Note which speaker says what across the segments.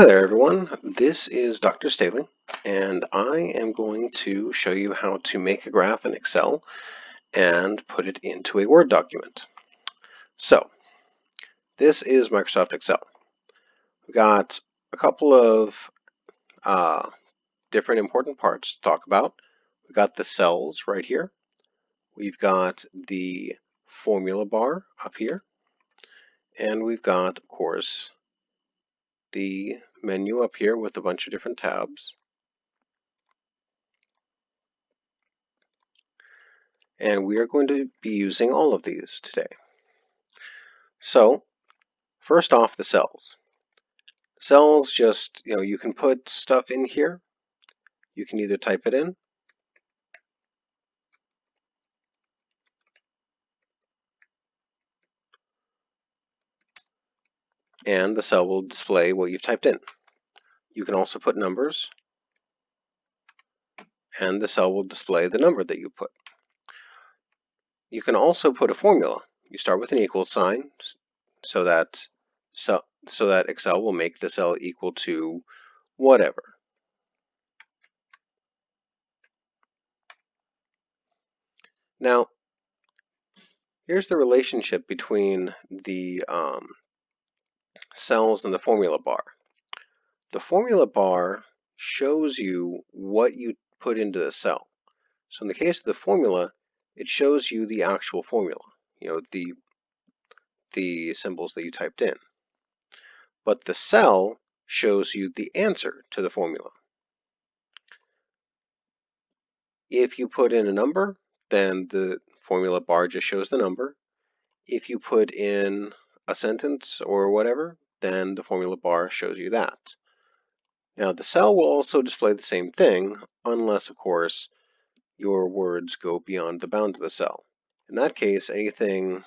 Speaker 1: Hi there everyone, this is Dr. Staley and I am going to show you how to make a graph in Excel and put it into a Word document. So this is Microsoft Excel. We've got a couple of different important parts to talk about. We've got the cells right here. We've got the formula bar up here. And we've got, of course, the menu up here with a bunch of different tabs. And we are going to be using all of these today. So, first off, the cells. Cells just, you can put stuff in here. You can either type it in, and the cell will display what you've typed in. You can also put numbers, and the cell will display the number that you put. You can also put a formula. You start with an equal sign, so that Excel will make the cell equal to whatever. Now, here's the relationship between the cells and the formula bar. The formula bar shows you what you put into the cell. So in the case of the formula, it shows you the actual formula, the symbols that you typed in. But the cell shows you the answer to the formula. If you put in a number, then the formula bar just shows the number. If you put in a sentence or whatever, then the formula bar shows you that. Now the cell will also display the same thing, unless of course your words go beyond the bounds of the cell. In that case, anything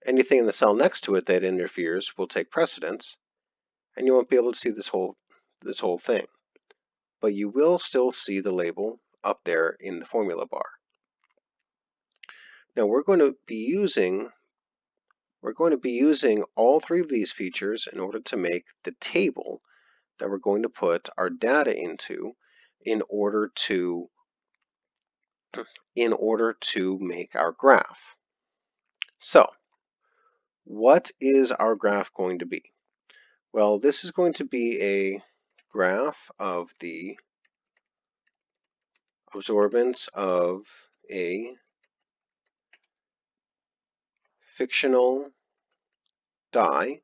Speaker 1: in the cell next to it that interferes will take precedence, and you won't be able to see this whole thing. But you will still see the label up there in the formula bar. Now we're going to be using all three of these features in order to make the table that we're going to put our data into in order to make our graph. So, what is our graph going to be? Well, this is going to be a graph of the absorbance of a fictional dye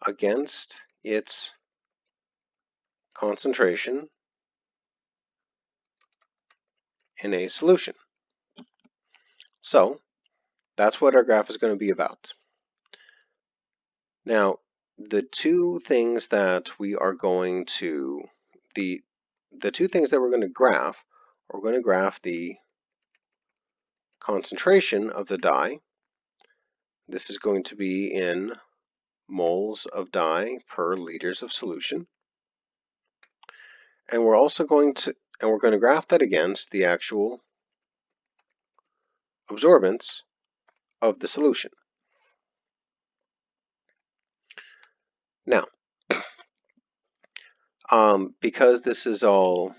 Speaker 1: against its concentration in a solution. So that's what our graph is going to be about. Now, the two things that we're going to graph, we're going to graph the concentration of the dye. This is going to be in moles of dye per liters of solution. And we're also going to graph that against the actual absorbance of the solution. Now, because this is all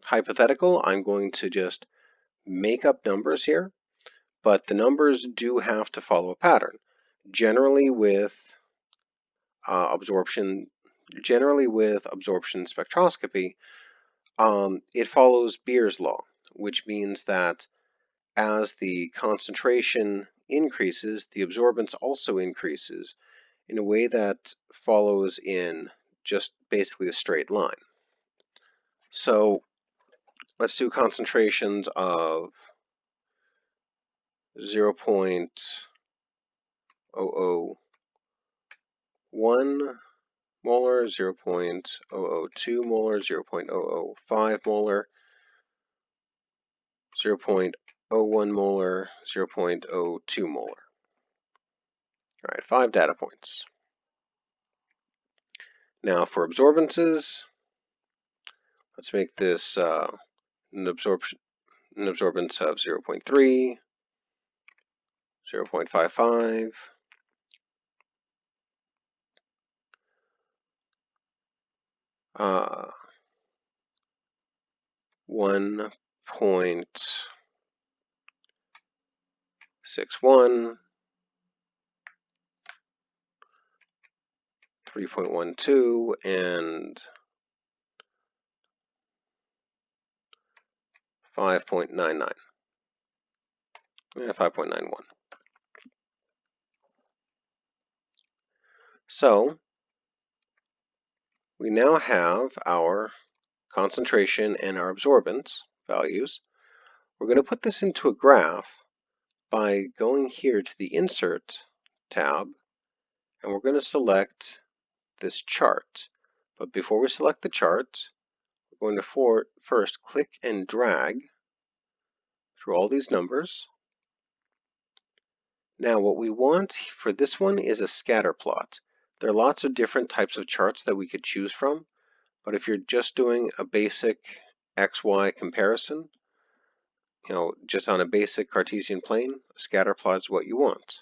Speaker 1: hypothetical, I'm going to just make up numbers here, but the numbers do have to follow a pattern. Generally with absorption spectroscopy, it follows Beer's law, which means that as the concentration increases, the absorbance also increases in a way that follows in just basically a straight line. So let's do concentrations of 0.001 molar, 0.002 molar, 0.005 molar, 0.01 molar, 0.02 molar. All right, 5 data points. Now for absorbances, let's make this an absorbance of 0.3, 0.55, 1.61, 3.12, and 5.99. 5.91. So we now have our concentration and our absorbance values. We're going to put this into a graph by going here to the Insert tab, and we're going to select this chart. But before we select the chart, we're going to first click and drag through all these numbers. Now what we want for this one is a scatter plot. There are lots of different types of charts that we could choose from, but if you're just doing a basic XY comparison, just on a basic Cartesian plane, a scatter plot is what you want.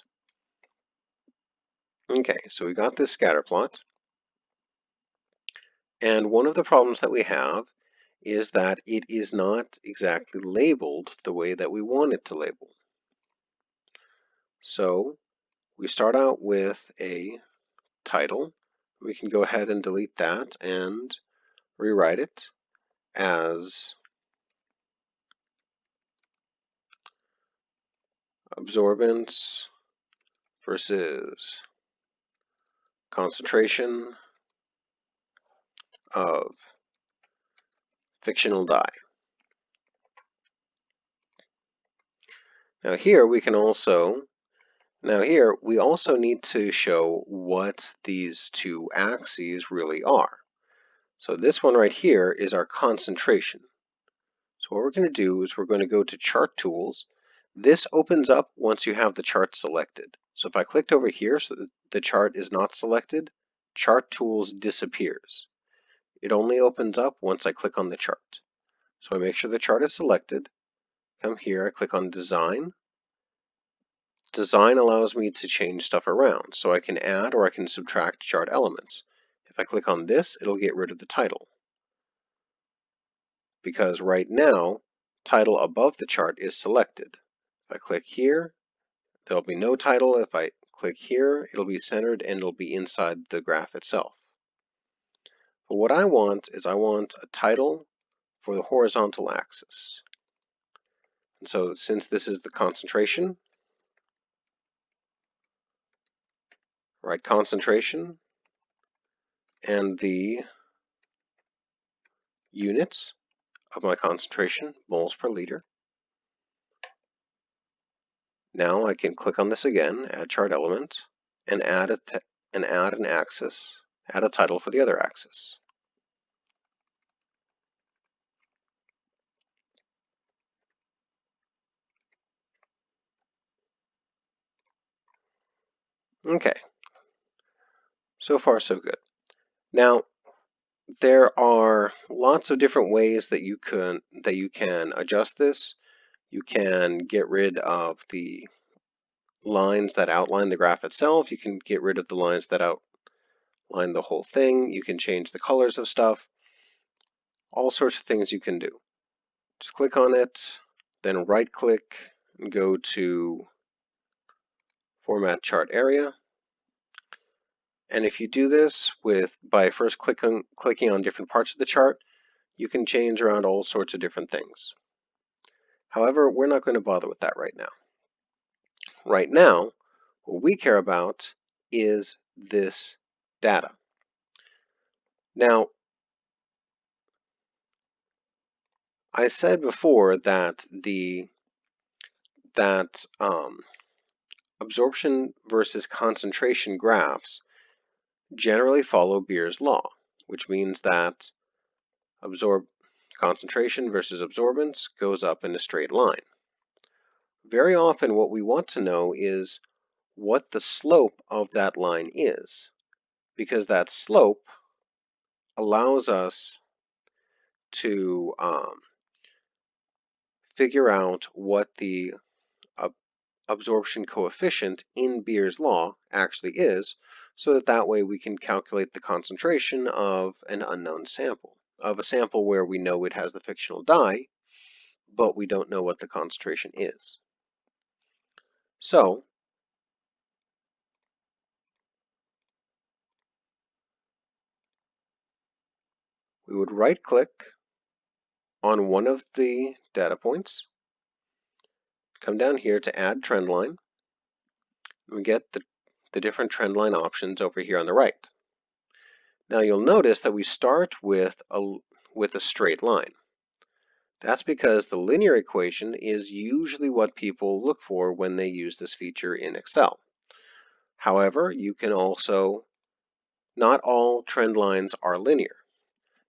Speaker 1: Okay, so we got this scatter plot. And one of the problems that we have is that it is not exactly labeled the way that we want it to label. So we start out with a title. We can go ahead and delete that and rewrite it as absorbance versus concentration of fictional dye. Now here we also need to show what these two axes really are. So this one right here is our concentration. So what we're going to do is we're going to go to Chart Tools. This opens up once you have the chart selected. So if I clicked over here so that the chart is not selected, Chart Tools disappears. It only opens up once I click on the chart. So I make sure the chart is selected. Come here, I click on Design. Design allows me to change stuff around, so I can add or I can subtract chart elements. If I click on this, it'll get rid of the title. Because right now, title above the chart is selected. If I click here, there'll be no title. If I click here, it'll be centered and it'll be inside the graph itself. But what I want is I want a title for the horizontal axis. And so since this is the concentration, write concentration and the units of my concentration, moles per liter. Now I can click on this again, add chart element, and add an axis, add a title for the other axis. Okay, so far so good. Now there are lots of different ways that you can adjust this. You can get rid of the lines that outline the graph itself. You can get rid of the lines that outline the whole thing. You can change the colors of stuff. All sorts of things you can do. Just click on it, then right click and go to Format Chart Area. And if you do this by first clicking on different parts of the chart, you can change around all sorts of different things. However, we're not going to bother with that right now. Right now, what we care about is this data. Now, I said before that absorption versus concentration graphs generally follow Beer's law, which means that concentration versus absorbance goes up in a straight line. Very often what we want to know is what the slope of that line is, because that slope allows us to figure out what the absorption coefficient in Beer's law actually is, so that way we can calculate the concentration of an unknown sample, of a sample where we know it has the fictional dye, but we don't know what the concentration is. So we would right-click on one of the data points, come down here to add trend line, and we get the different trend line options over here on the right. Now you'll notice that we start with a straight line. That's because the linear equation is usually what people look for when they use this feature in Excel. However, you can also, not all trend lines are linear.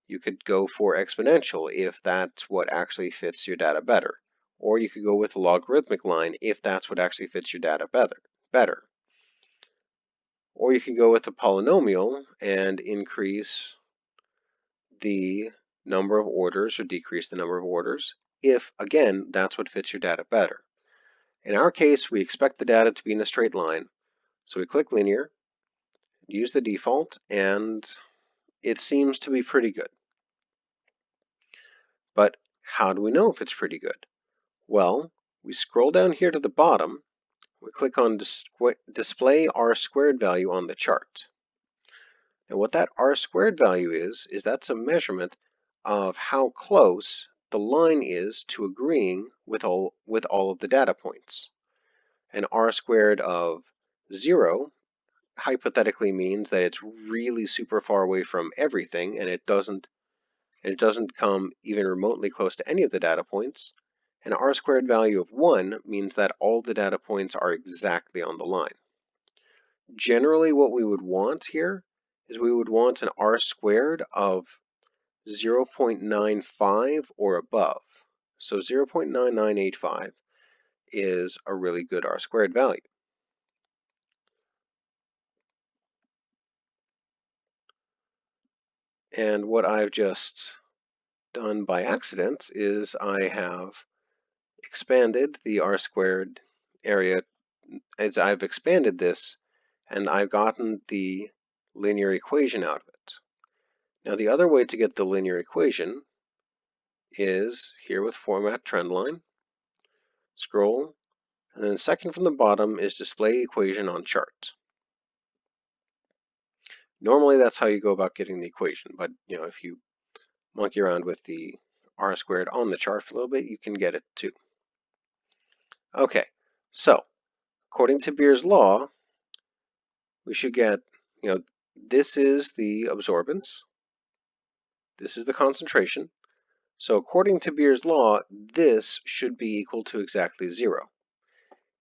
Speaker 1: You could go for exponential if that's what actually fits your data better. Or you could go with a logarithmic line if that's what actually fits your data better. Or you can go with a polynomial and increase the number of orders or decrease the number of orders if, again, that's what fits your data better. In our case, we expect the data to be in a straight line, so we click linear, use the default, and it seems to be pretty good. But how do we know if it's pretty good? Well, we scroll down here to the bottom, we click on display R² value on the chart. Now what that R² value is that's a measurement of how close the line is to agreeing with all of the data points. An R² of 0 hypothetically means that it's really super far away from everything and it doesn't come even remotely close to any of the data points. An R² value of 1 means that all the data points are exactly on the line. Generally what we would want here is we would want an R² of 0.95 or above. So 0.9985 is a really good R² value. And what I've just done by accident is I have expanded the R² area as I've expanded this, and I've gotten the linear equation out of it. Now the other way to get the linear equation is here with Format Trendline, scroll, and then second from the bottom is Display Equation on Chart. Normally that's how you go about getting the equation, but if you monkey around with the R² on the chart for a little bit, you can get it too. Okay, so according to Beer's law, we should get, this is the absorbance, this is the concentration. So according to Beer's law, this should be equal to exactly 0.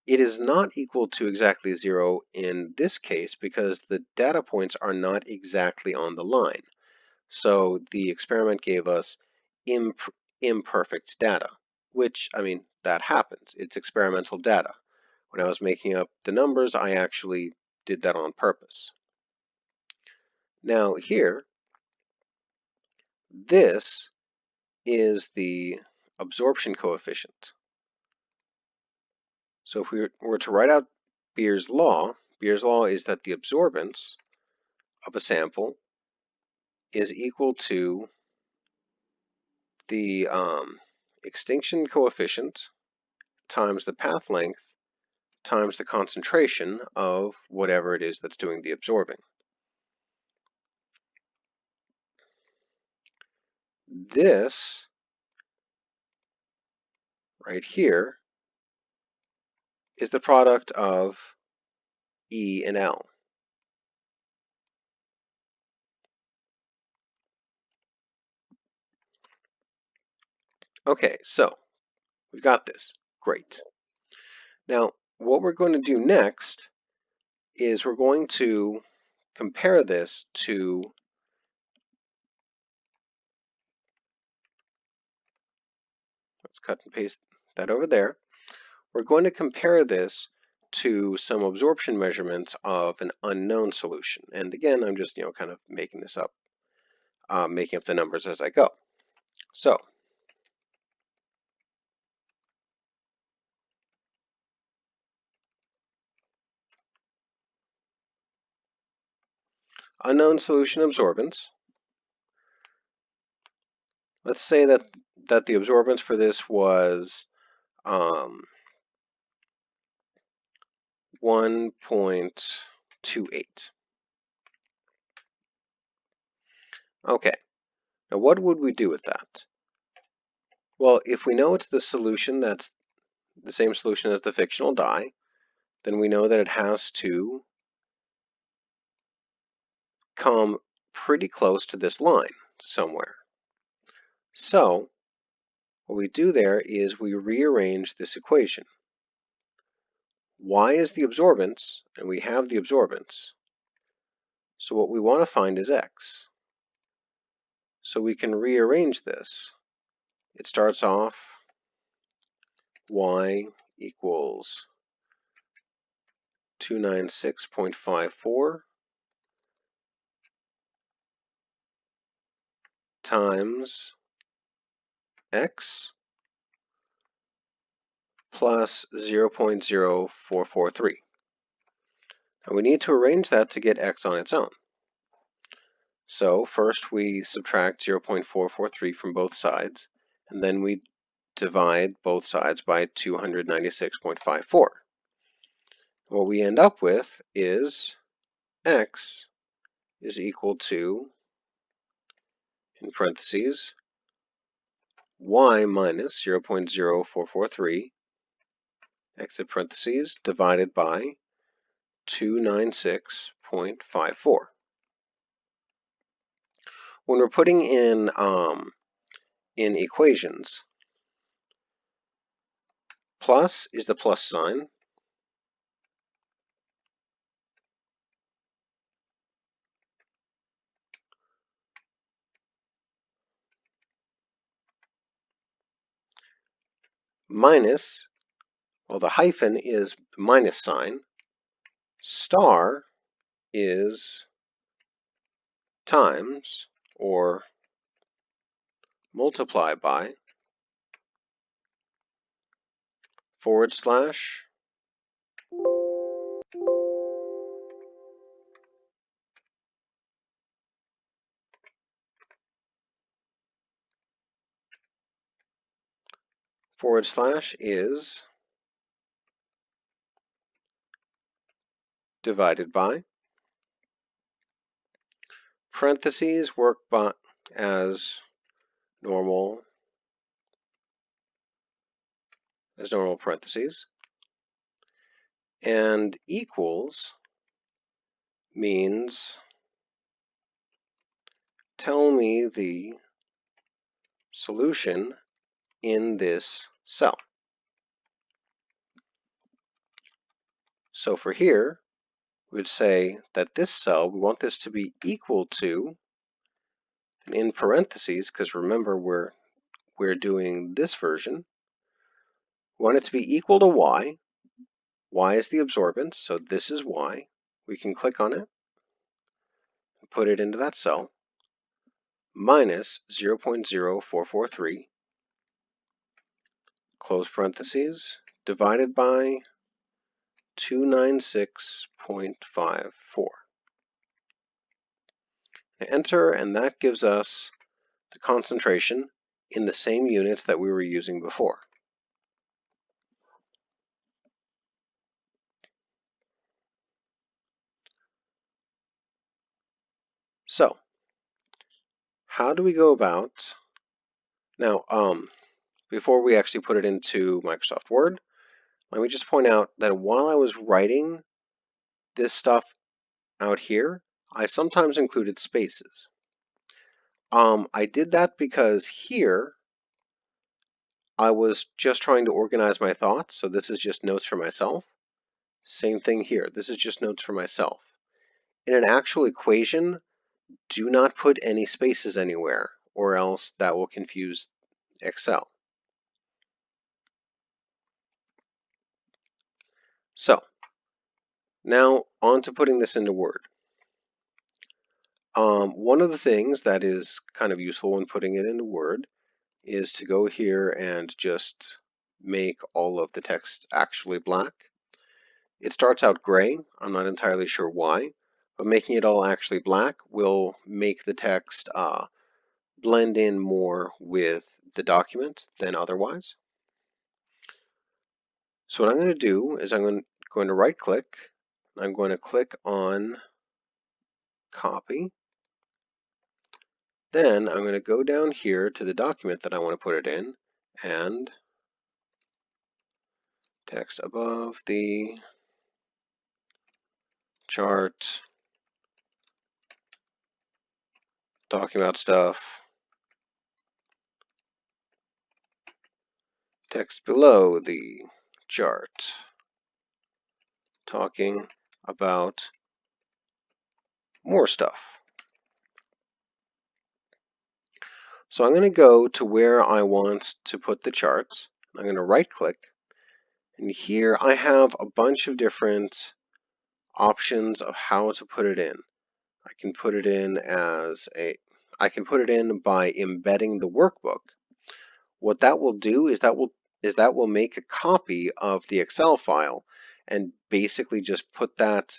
Speaker 1: It is not equal to exactly 0 in this case because the data points are not exactly on the line. So the experiment gave us imperfect data, which, that happens. It's experimental data. When I was making up the numbers, I actually did that on purpose. Now here, this is the absorption coefficient. So if we were to write out Beer's law is that the absorbance of a sample is equal to the extinction coefficient times the path length times the concentration of whatever it is that's doing the absorbing. This right here is the product of E and L. Okay, so we've got this. Great. Now, what we're going to do next is we're going to compare this to let's cut and paste that over there. We're going to compare this to some absorption measurements of an unknown solution. And again, I'm just kind of making this up, making up the numbers as I go. So Unknown solution absorbance. Let's say that the absorbance for this was 1.28. Okay, now what would we do with that? Well, if we know it's the solution that's the same solution as the fictional dye, then we know that it has to come pretty close to this line somewhere. So what we do there is we rearrange this equation. Y is the absorbance, and we have the absorbance. So what we want to find is X. So we can rearrange this. It starts off Y equals 296.54 times X plus 0.0443. And we need to arrange that to get X on its own. So first we subtract 0.443 from both sides, and then we divide both sides by 296.54. What we end up with is X is equal to, in parentheses, Y minus 0.0443, exit parentheses, divided by 296.54. When we're putting in equations, plus is the plus sign, minus, well, the hyphen is minus sign, star is times or multiply by forward slash forward slash is divided by parentheses work by as normal parentheses, and equals means tell me the solution in this cell. So for here, we would say that this cell, we want this to be equal to, and in parentheses, because remember we're doing this version, we want it to be equal to Y. Y is the absorbance, so this is Y. We can click on it and put it into that cell, minus 0.0443, close parentheses, divided by 296.54. Enter, and that gives us the concentration in the same units that we were using before. So, how do we go about, now, before we actually put it into Microsoft Word, let me just point out that while I was writing this stuff out here, I sometimes included spaces. I did that because here I was just trying to organize my thoughts, so this is just notes for myself. Same thing here, this is just notes for myself. In an actual equation, do not put any spaces anywhere, or else that will confuse Excel. So, now on to putting this into Word. One of the things that is kind of useful when putting it into Word is to go here and just make all of the text actually black. It starts out gray. I'm not entirely sure why. but making it all actually black will make the text blend in more with the document than otherwise. So what I'm going to do is I'm going to right click. I'm going to click on copy. Then I'm going to go down here to the document that I want to put it in and text above the chart, talking about stuff, text below the chart, talking about more stuff. So I'm going to go to where I want to put the charts. I'm going to right click, and here I have a bunch of different options of how to put it in. I can put it in by embedding the workbook. What that will do is that will make a copy of the Excel file and basically just put that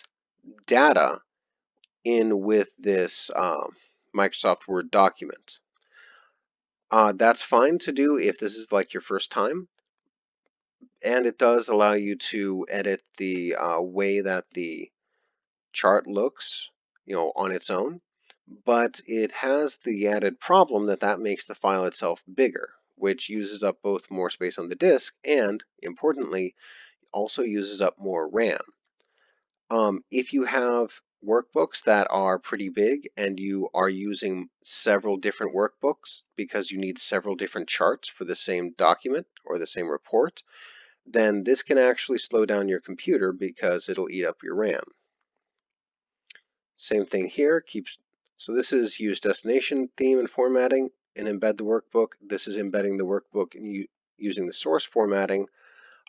Speaker 1: data in with this Microsoft Word document. That's fine to do if this is like your first time, and it does allow you to edit the way that the chart looks, on its own, but it has the added problem that that makes the file itself bigger, which uses up both more space on the disk and, importantly, also uses up more RAM. If you have workbooks that are pretty big and you are using several different workbooks because you need several different charts for the same document or the same report, then this can actually slow down your computer because it'll eat up your RAM. Same thing here. So this is use destination, theme, and formatting, and embed the workbook. This is embedding the workbook and using the source formatting.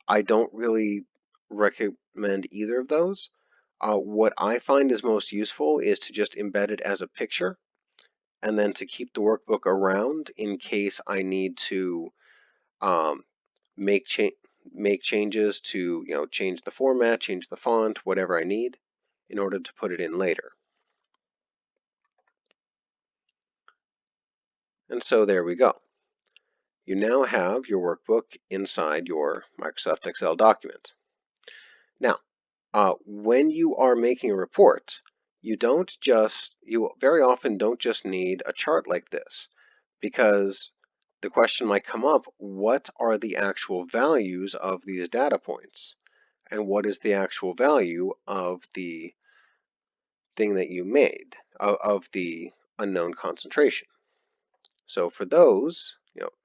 Speaker 1: I don't really recommend either of those. What I find is most useful is to just embed it as a picture and then to keep the workbook around in case I need to um, make changes to change the format, change the font, whatever I need in order to put it in later. And so there we go. You now have your workbook inside your Microsoft Excel document. Now, when you are making a report, you very often don't just need a chart like this, because the question might come up, what are the actual values of these data points? And what is the actual value of the thing that you made, of the unknown concentration? So for those,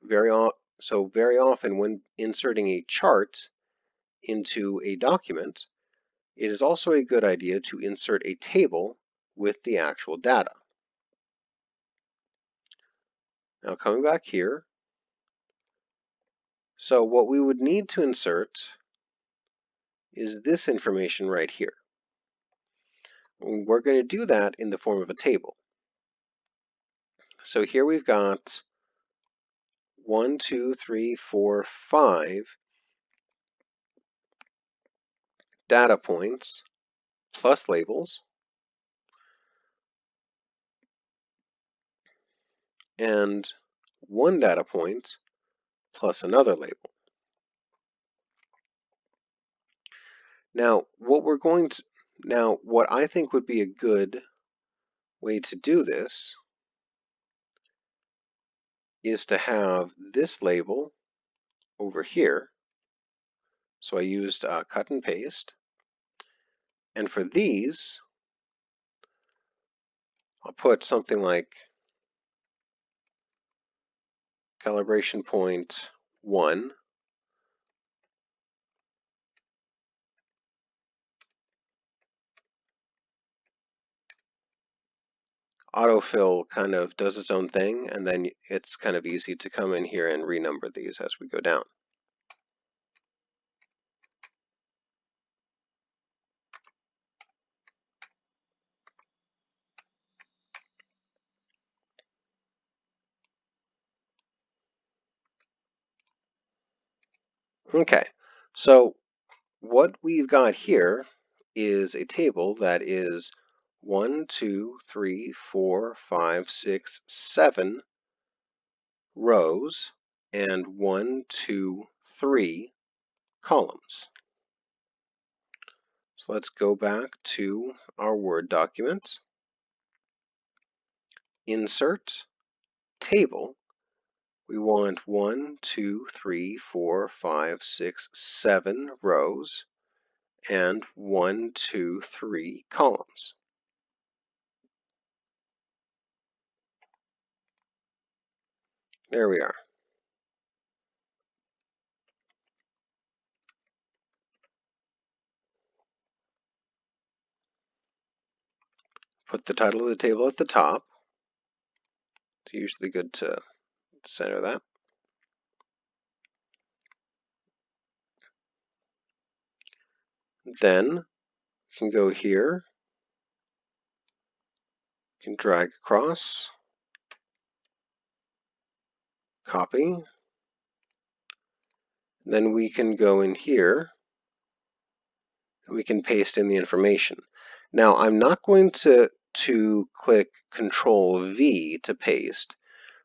Speaker 1: very often when inserting a chart into a document, it is also a good idea to insert a table with the actual data. Now coming back here, so what we would need to insert is this information right here. We're going to do that in the form of a table. So here we've got 1, 2, 3, 4, 5 data points plus labels, and 1 data point plus another label. Now, what I think would be a good way to do this is to have this label over here. So I used cut and paste. And for these, I'll put something like calibration point 1. Autofill kind of does its own thing, and then it's kind of easy to come in here and renumber these as we go down. Okay, so what we've got here is a table that is 1, 2, 3, 4, 5, 6, 7 rows and 1, 2, 3 columns. So let's go back to our Word document, insert, table. We want 1, 2, 3, 4, 5, 6, 7 rows and 1, 2, 3 columns. There we are. Put the title of the table at the top. It's usually good to center that. Then you can go here, you can drag across, copy. Then we can go in here and we can paste in the information. Now I'm not going to click Control V to paste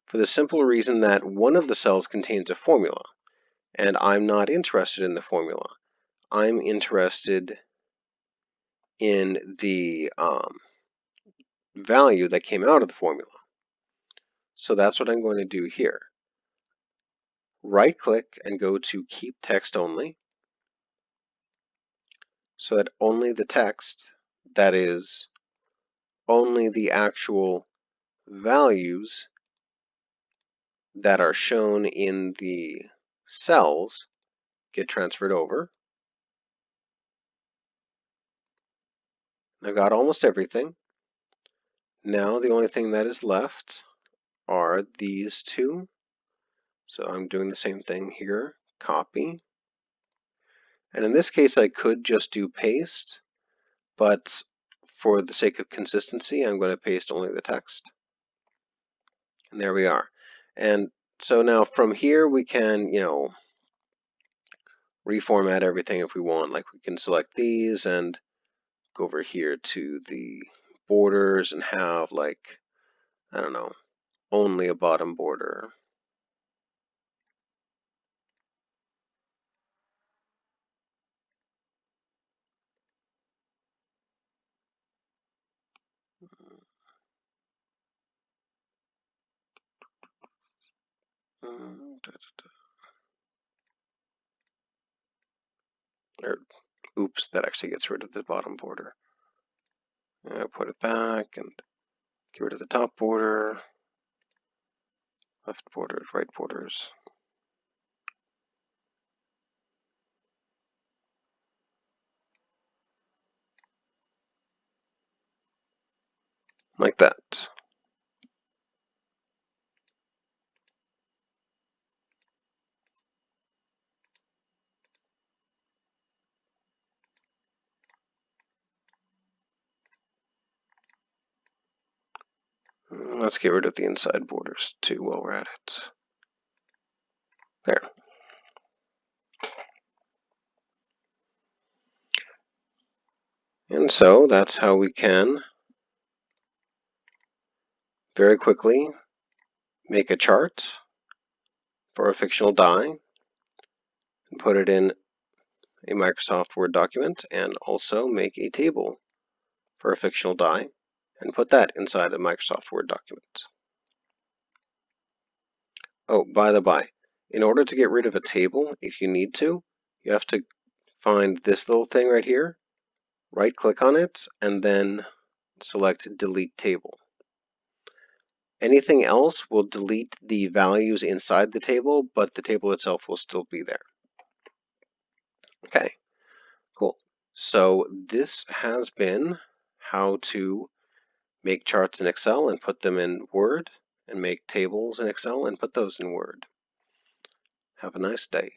Speaker 1: for the simple reason that one of the cells contains a formula and I'm not interested in the formula. I'm interested in the value that came out of the formula. So that's what I'm going to do here. Right click and go to Keep Text Only so that only the text, that is, only the actual values that are shown in the cells get transferred over. I've got almost everything. Now the only thing that is left are these two. So I'm doing the same thing here, copy. And in this case I could just do paste, but for the sake of consistency I'm going to paste only the text. And there we are. And so now from here we can, reformat everything if we want. Like we can select these and go over here to the borders and have, like, I don't know, only a bottom border. Or, oops, that actually gets rid of the bottom border. I'll put it back and get rid of the top border, left borders, right borders. Like that. Let's get rid of the inside borders too while we're at it. There. And so that's how we can very quickly make a chart for a fictional die and put it in a Microsoft Word document, and also make a table for a fictional die and put that inside a Microsoft Word document. Oh, by the by, in order to get rid of a table, if you need to, you have to find this little thing right here, right click on it, and then select Delete Table. Anything else will delete the values inside the table, but the table itself will still be there. Okay, cool. So this has been how to make charts in Excel and put them in Word, and make tables in Excel and put those in Word. Have a nice day.